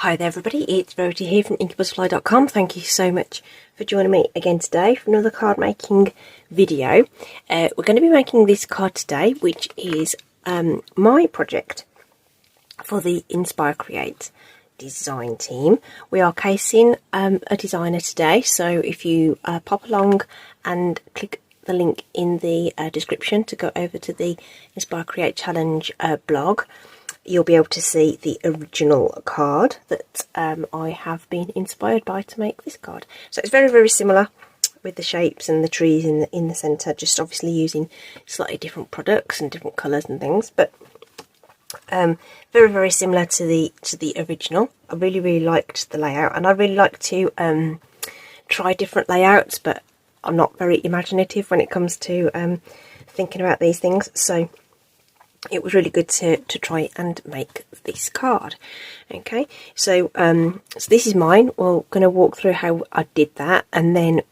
Hi there everybody, it's Verity here from inkybutterfly.com. Thank you so much for joining me again today for another card making video. We're going to be making this card today, which is my project for the Inspire Create design team. We are casing a designer today, so if you pop along and click the link in the description to go over to the Inspire Create Challenge blog, you'll be able to see the original card that I have been inspired by to make this card. So it's very, very similar with the shapes and the trees in the centre, just obviously using slightly different products and different colours and things, but very, very similar to the original. I really, really liked the layout, and I really like to try different layouts, but I'm not very imaginative when it comes to thinking about these things, so it was really good to try and make this card. Okay, so so this is mine. We're going to walk through how I did that, and then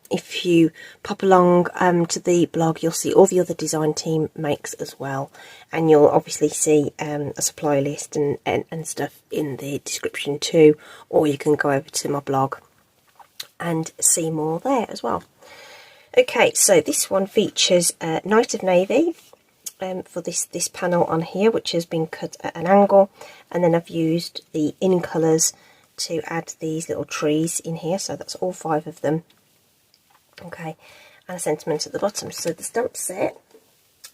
if you pop along to the blog, you'll see all the other design team makes as well, and you'll obviously see a supply list and stuff in the description too, or you can go over to my blog and see more there as well. Okay, so this one features Night of Navy for this panel on here, which has been cut at an angle, and then I've used the in colours to add these little trees in here, so that's all 5 of them. Okay, and a sentiment at the bottom. So the stamp set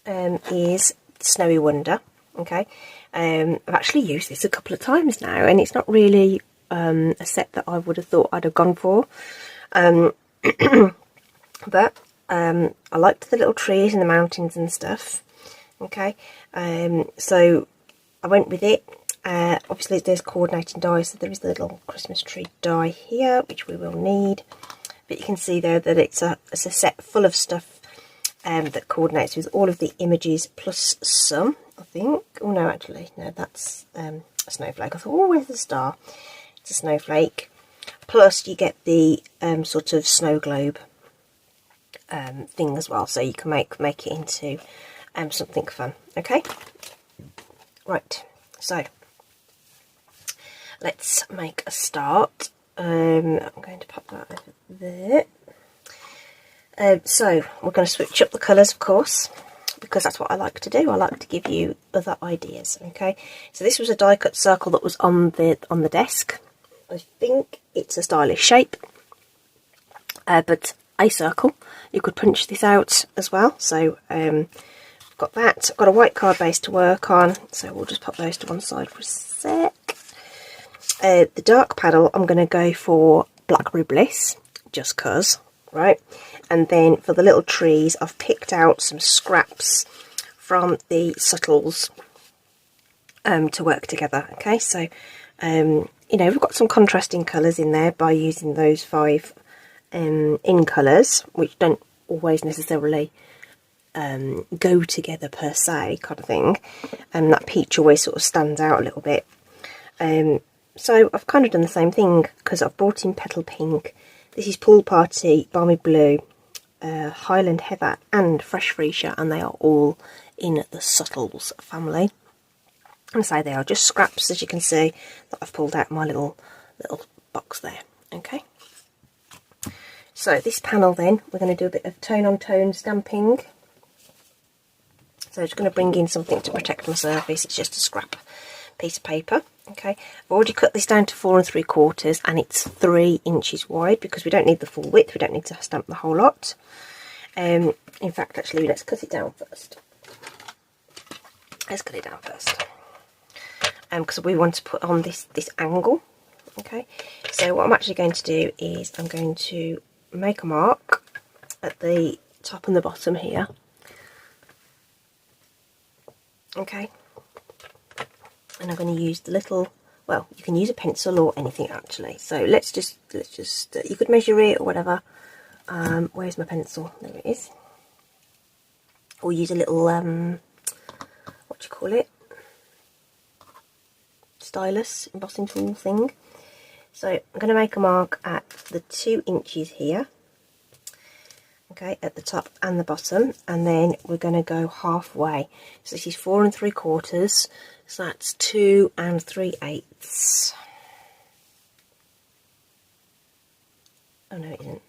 is Snowy Wonder. Okay, I've actually used this a couple of times now, and it's not really a set that I would have thought I'd have gone for, but I liked the little trees and the mountains and stuff. Okay, so I went with it. Obviously there's coordinating dies, so there is the little Christmas tree die here, which we will need, but you can see there that it's a set full of stuff that coordinates with all of the images plus some, I think. Oh no, actually no, that's a snowflake. I thought, oh, where's the star? It's a snowflake, plus you get the sort of snow globe thing as well, so you can make it into something fun. Okay, right, so let's make a start. I'm going to pop that over there. So we're going to switch up the colours, of course, because that's what I like to do. I like to give you other ideas. Okay, so this was a die cut circle that was on the desk. I think it's a stylish shape, but a circle. You could punch this out as well, so got that. I've got a white card base to work on, so we'll just pop those to one side for a sec. The dark panel, I'm going to go for Blackberry Bliss, just cause, right? And then for the little trees, I've picked out some scraps from the subtles to work together. Okay, so you know, we've got some contrasting colours in there by using those 5 in colours, which don't always necessarily go together per se, kind of thing, and that peach always sort of stands out a little bit. So I've kind of done the same thing, because I've brought in Petal Pink. This is Pool Party, Balmy Blue, Highland Heather and Fresh Freesia, and they are all in the Subtles family. And so they are just scraps, as you can see, that I've pulled out my little box there. Okay, so this panel then, we're going to do a bit of tone on tone stamping. So I'm just going to bring in something to protect my surface. It's just a scrap piece of paper. Okay, I've already cut this down to 4 3/4, and it's 3 inches wide, because we don't need the full width. We don't need to stamp the whole lot. In fact, actually, let's cut it down first. Because we want to put on this angle. Okay, so what I'm actually going to do is I'm going to make a mark at the top and the bottom here. Okay, and I'm going to use the little, well, you can use a pencil or anything actually, so let's just you could measure it or whatever. Where's my pencil? There it is. Or use a little what do you call it, stylus, embossing tool thing. So I'm going to make a mark at the 2 inches here. okay, at the top and the bottom, and then we're going to go halfway. So this is 4 3/4, so that's 2 3/8. Oh no, it isn't.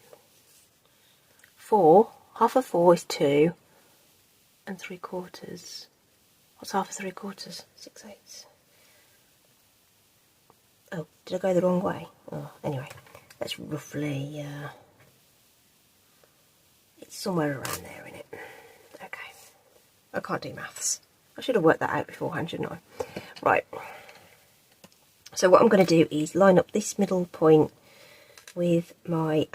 4. Half of 4 is 2 and 3/4. What's half of 3/4? 6/8. Oh, did I go the wrong way? Oh, anyway, that's roughly, it's somewhere around there, isn't it? Okay, I can't do maths. I should have worked that out beforehand, shouldn't I? Right, so what I'm going to do is line up this middle point with my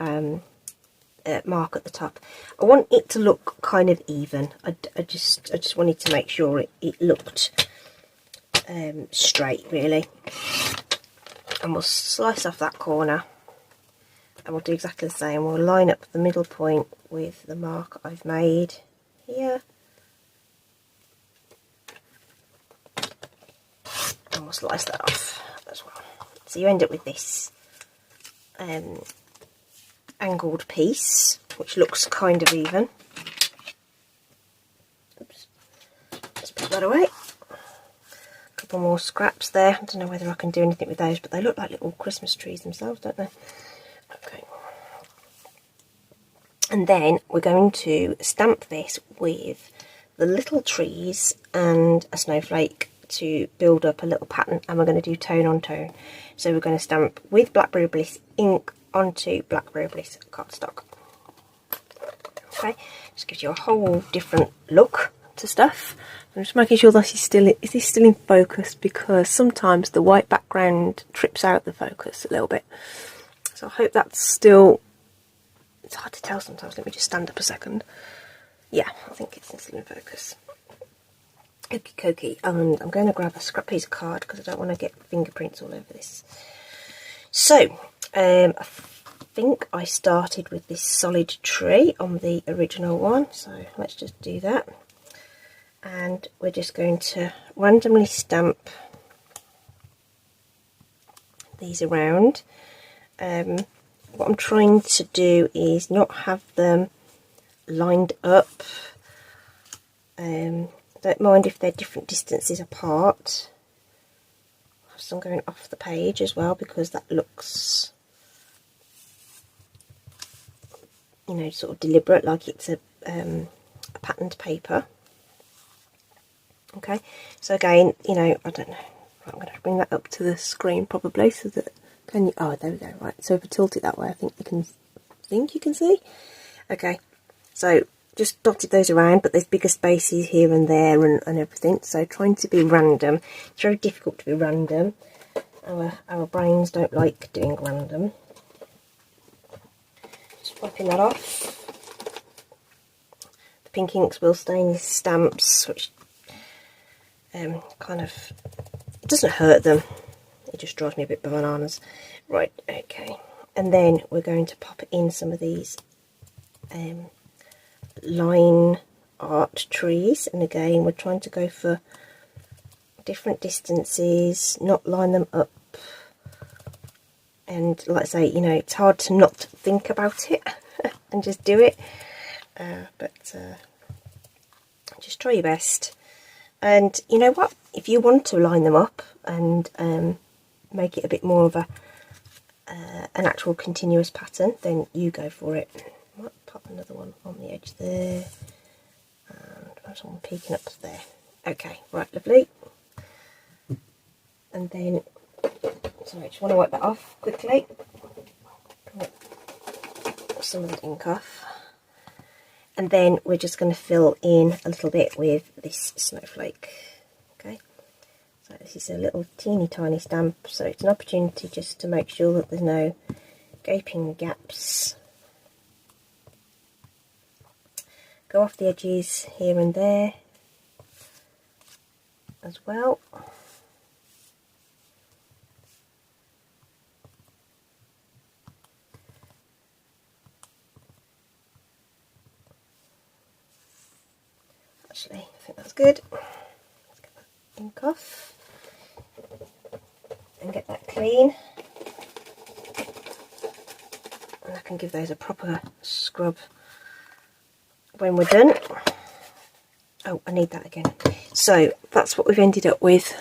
mark at the top. I want it to look kind of even. I just wanted to make sure it looked straight, really. And we'll slice off that corner, and we'll do exactly the same. We'll line up the middle point with the mark I've made here, and we'll slice that off as well. So you end up with this angled piece, which looks kind of even. Oops, let's put that away. Couple more scraps there. I don't know whether I can do anything with those, but they look like little Christmas trees themselves, don't they? Okay. And then we're going to stamp this with the little trees and a snowflake to build up a little pattern, and we're going to do tone on tone. So we're going to stamp with Blackberry Bliss ink onto Blackberry Bliss cardstock. Okay, just gives you a whole different look to stuff. I'm just making sure that is this still in focus, because sometimes the white background trips out the focus a little bit. So I hope that's still, it's hard to tell sometimes. Let me just stand up a second. Yeah, I think it's still in focus. Okie dokie, and I'm going to grab a scrap piece of card because I don't want to get fingerprints all over this. So, I think I started with this solid tree on the original one, so let's just do that. And we're just going to randomly stamp these around. What I'm trying to do is not have them lined up. I don't mind if they're different distances apart. I have some going off the page as well, because that looks, you know, sort of deliberate, like it's a patterned paper. Okay, so again, you know, I don't know, I'm going to bring that up to the screen probably, so that, can you, oh, there we go, right, so if I tilt it that way, I think you can see. Okay, so just dotted those around, but there's bigger spaces here and there and everything, so trying to be random. It's very difficult to be random. Our brains don't like doing random. Just wiping that off. The pink inks will stain these stamps, which kind of, it doesn't hurt them, it just drives me a bit bananas. Right, okay, and then we're going to pop in some of these line art trees, and again we're trying to go for different distances, not line them up, and like I say, you know, it's hard to not think about it and just do it, but just try your best. And you know what, if you want to line them up and make it a bit more of a an actual continuous pattern, then you go for it. I might pop another one on the edge there, and there's one peeking up there. Okay, right, lovely. And then, sorry, I just want to wipe that off quickly. Get some of the ink off. And then we're just going to fill in a little bit with this snowflake. Okay, so this is a little teeny tiny stamp, so it's an opportunity just to make sure that there's no gaping gaps. Go off the edges here and there as well. Actually, I think that's good. Let's get that ink off and get that clean. And I can give those a proper scrub when we're done. Oh, I need that again. So that's what we've ended up with.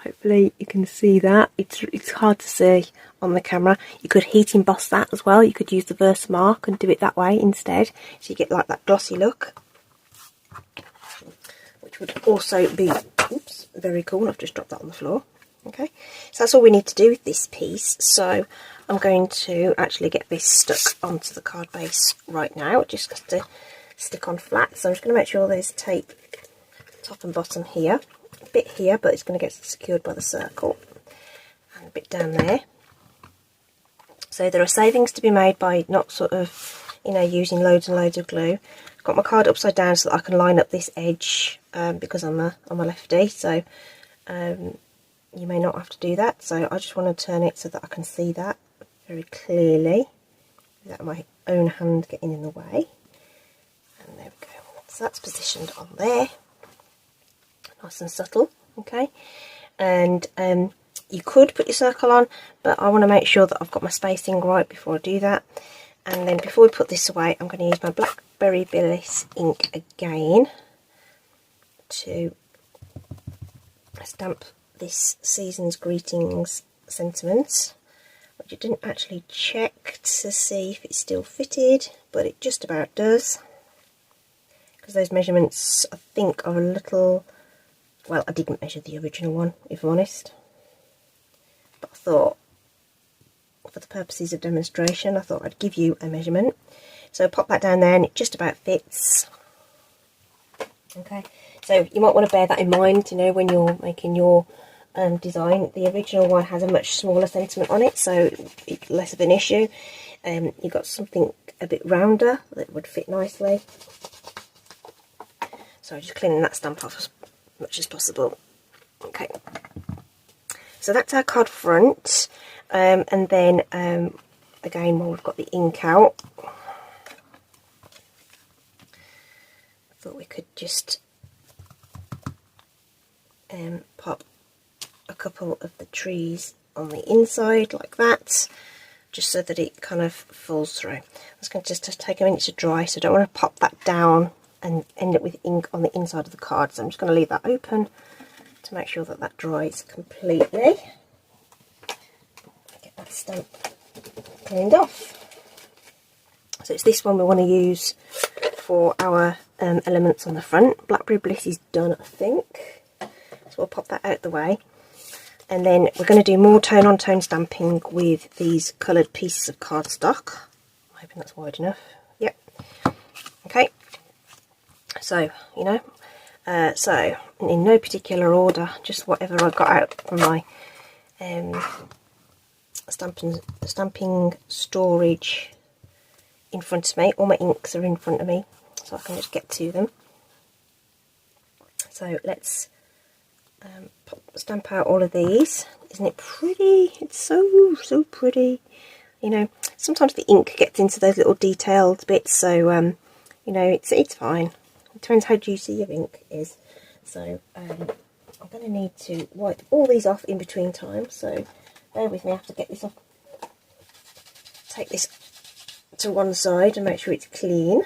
Hopefully you can see that. It's hard to see on the camera. You could heat emboss that as well. You could use the Versamark and do it that way instead, so you get like that glossy look, which would also be, oops, very cool. I've just dropped that on the floor. Okay, so that's all we need to do with this piece. So I'm going to actually get this stuck onto the card base right now. It just has to stick on flat. So I'm just going to make sure there's tape top and bottom here. A bit here, but it's going to get secured by the circle. And a bit down there. So there are savings to be made by not sort of, you know, using loads and loads of glue. I've got my card upside down so that I can line up this edge because I'm a lefty. So you may not have to do that, so I just want to turn it so that I can see that very clearly without my own hand getting in the way. And there we go. So that's positioned on there, nice and subtle. Okay, and you could put your circle on, but I want to make sure that I've got my spacing right before I do that. And then before we put this away, I'm going to use my Blackberry Bliss ink again to stamp this season's greetings sentiment, which I didn't actually check to see if it still fitted, but it just about does, because those measurements I think are a little, well, I didn't measure the original one if I'm honest, but I thought for the purposes of demonstration I thought I'd give you a measurement. So pop that down there and it just about fits. Okay, so you might want to bear that in mind, you know, when you're making your design. The original one has a much smaller sentiment on it, so it's less of an issue. You've got something a bit rounder that would fit nicely. So just cleaning that stamp off as much as possible. Okay, so that's our card front, and then again, while we've got the ink out, I thought we could just pop a couple of the trees on the inside like that, just so that it kind of falls through. I'm just going to just take a minute to dry, so I don't want to pop that down and end up with ink on the inside of the card, so I'm just going to leave that open to make sure that that dries completely. Get that stamp cleaned off. So it's this one we want to use for our elements on the front. Blackberry Bliss is done, I think, so we'll pop that out the way. And then we're going to do more tone-on-tone stamping with these coloured pieces of cardstock. I'm hoping that's wide enough. Yep. Okay. So, you know, so in no particular order, just whatever I got out from my stamping storage in front of me. All my inks are in front of me, so I can just get to them. So let's stamp out all of these. Isn't it pretty? It's so pretty. You know, sometimes the ink gets into those little detailed bits, so you know, it's fine. It depends how juicy your ink is. So I'm going to need to wipe all these off in between times, so bear with me. I have to get this off. Take this to one side and make sure it's clean.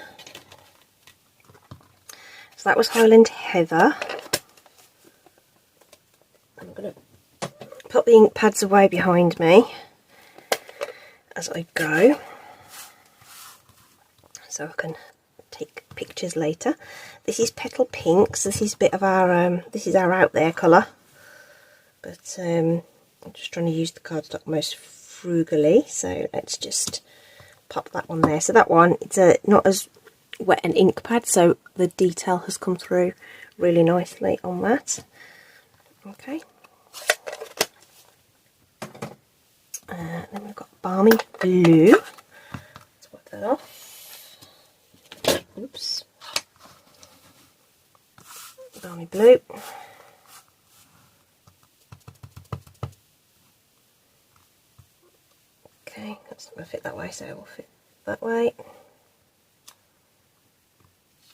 So that was Highland Heather. I'm going to put the ink pads away behind me as I go, so I can take pictures later. This is Petal Pinks. This is a bit of our this is our out there colour, but I'm just trying to use the cardstock most frugally. So let's just pop that one there. So that one, it's not as wet an ink pad, so the detail has come through really nicely on that. Okay. Then we've got Balmy Blue. Let's wipe that off. Oops. Balmy Blue. Okay, that's not going to fit that way, so it will fit that way.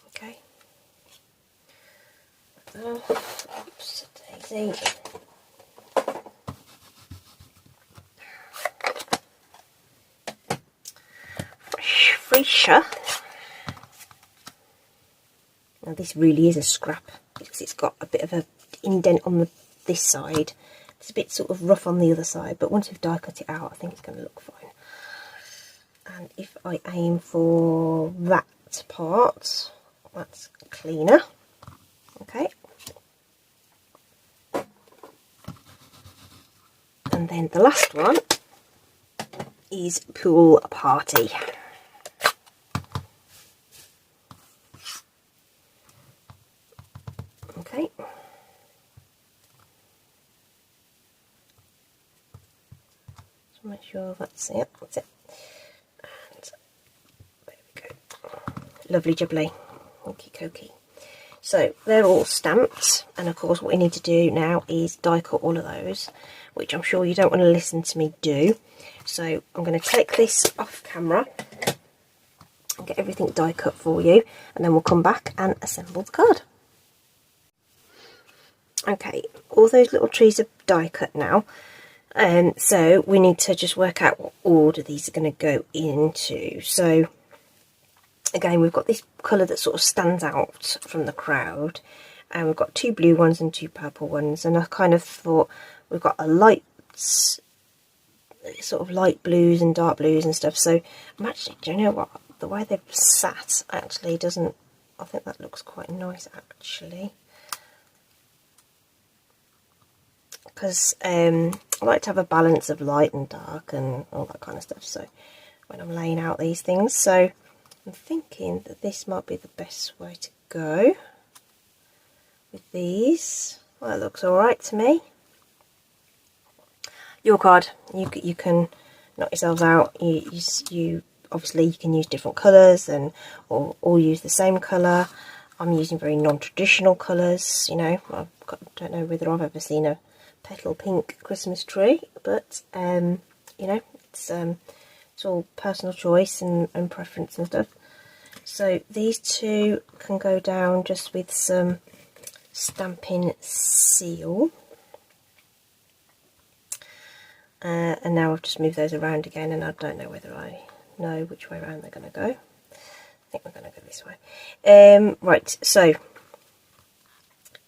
Okay. Wipe that off. Oops, daisy. Freesia. Now this really is a scrap because it's got a bit of a indent on this side, It's a bit sort of rough on the other side, but once we've die cut it out, I think it's going to look fine. And if I aim for that part, that's cleaner. Okay. And then the last one is Pool Party. Okay. So make sure that's it. That's it. And there we go. Lovely jubbly. Okie dokie. So they're all stamped, and of course what we need to do now is die cut all of those, which I'm sure you don't want to listen to me do. So I'm going to take this off camera and get everything die cut for you, and then we'll come back and assemble the card. Okay, all those little trees are die cut now, so we need to just work out what order these are going to go into. So again, we've got this colour that sort of stands out from the crowd, and we've got 2 blue ones and 2 purple ones, and I kind of thought we've got a light, sort of light blues and dark blues and stuff. So I'm actually, do you know what, the way they've sat actually doesn't, I think that looks quite nice actually, because I like to have a balance of light and dark and all that kind of stuff, so when I'm laying out these things. So I'm thinking that this might be the best way to go with these. Well, that looks alright to me. Your card, you can knock yourselves out. You obviously you can use different colours and or use the same colour. I'm using very non-traditional colours. You know, don't know whether I've ever seen a petal pink Christmas tree, but you know, it's all personal choice and preference and stuff. So these two can go down just with some Stampin' Seal. And now I've just moved those around again, and I don't know whether I know which way around they're going to go. I think we're going to go this way. Right, so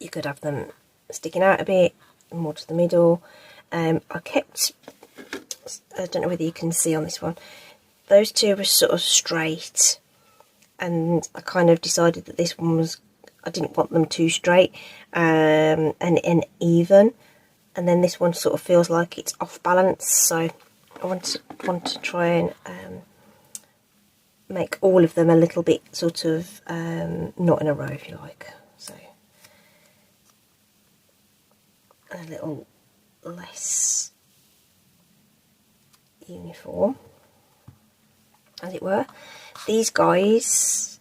you could have them sticking out a bit, more to the middle. I kept, I don't know whether you can see on this one, those two were sort of straight, and I kind of decided that this one was, I didn't want them too straight and even, and then this one sort of feels like it's off balance, so I want to try and make all of them a little bit sort of not in a row, if you like, so a little less uniform, as it were. These guys,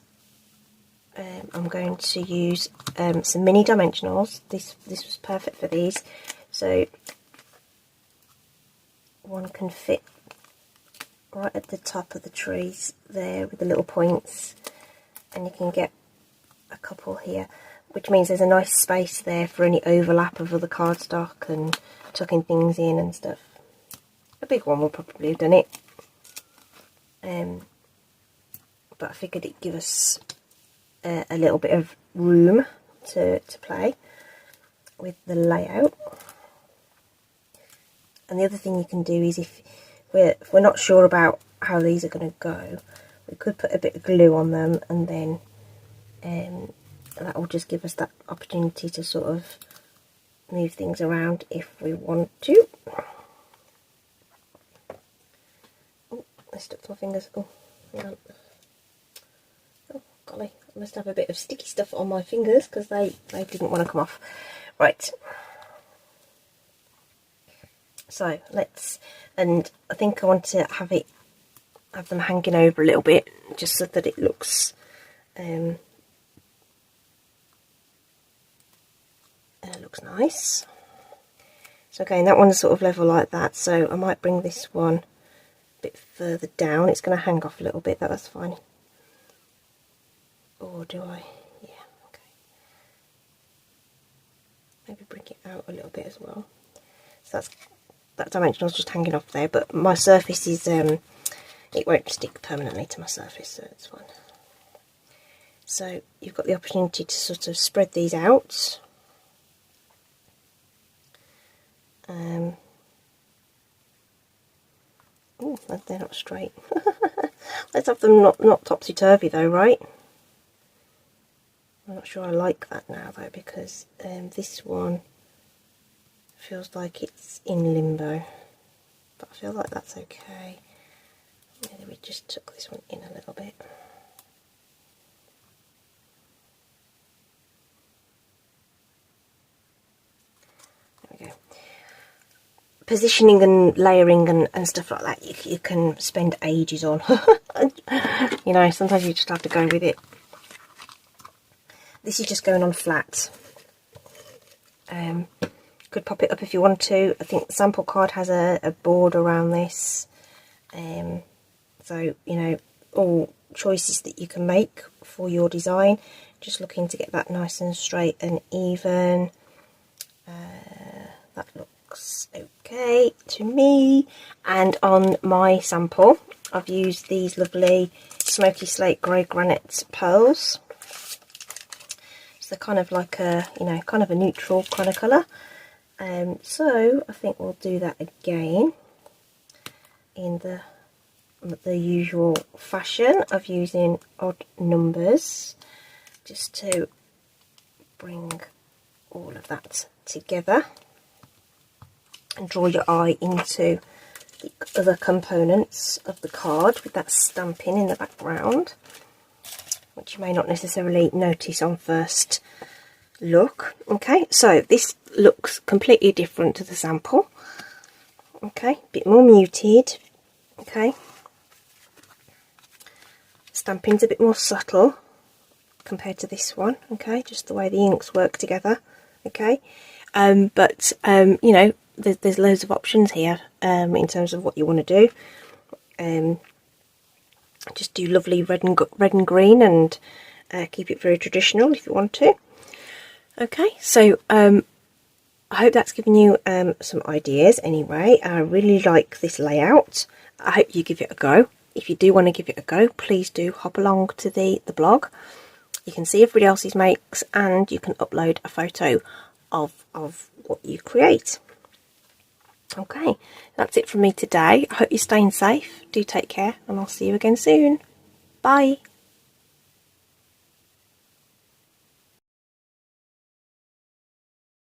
I'm going to use some mini dimensionals. This was perfect for these. So one can fit right at the top of the trees there with the little points, and you can get a couple here, which means there's a nice space there for any overlap of other cardstock and tucking things in and stuff. A big one will probably have done it, but I figured it'd give us a little bit of room to play with the layout. And the other thing you can do is if we're not sure about how these are going to go, we could put a bit of glue on them, and then that will just give us that opportunity to sort of move things around if we want to. Oh, I stuck to my fingers. Oh, hang on. Oh, golly, I must have a bit of sticky stuff on my fingers because they didn't want to come off. Right. So let's, and I think I want to have them hanging over a little bit, just so that it looks looks nice. So again, that one's sort of level like that, so I might bring this one a bit further down. It's going to hang off a little bit, that's fine. Or do I? Yeah, okay. Maybe bring it out a little bit as well. So that dimensional's just hanging off there, but my surface is, it won't stick permanently to my surface, so it's fine. So you've got the opportunity to sort of spread these out. Oh, they're not straight. Let's have them not topsy-turvy though, right? I'm not sure I like that now though, because this one feels like it's in limbo, but I feel like that's okay. Maybe we just tuck this one in a little bit. There we go. Positioning and layering and stuff like that, you can spend ages on. You know, sometimes you just have to go with it. This is just going on flat. Could pop it up if you want to. I think the sample card has a board around this. So, you know, all choices that you can make for your design. Just looking to get that nice and straight and even. That looks okay to me. And on my sample, I've used these lovely smoky slate grey granite pearls. So they're kind of like a, you know, kind of a neutral kind of colour. So I think we'll do that again in the usual fashion of using odd numbers, just to bring all of that together and draw your eye into the other components of the card with that stamping in the background, which you may not necessarily notice on first look. Okay, so this looks completely different to the sample. Okay, a bit more muted. Okay, stamping's a bit more subtle compared to this one. Okay, just the way the inks work together. Okay, but you know, there's loads of options here in terms of what you want to do. Just do lovely red and green, and keep it very traditional if you want to. Okay, so I hope that's given you some ideas anyway. I really like this layout. I hope you give it a go. If you do want to give it a go, please do hop along to the blog. You can see everybody else's makes, and you can upload a photo of what you create. Okay, that's it from me today. I hope you're staying safe. Do take care, and I'll see you again soon. Bye.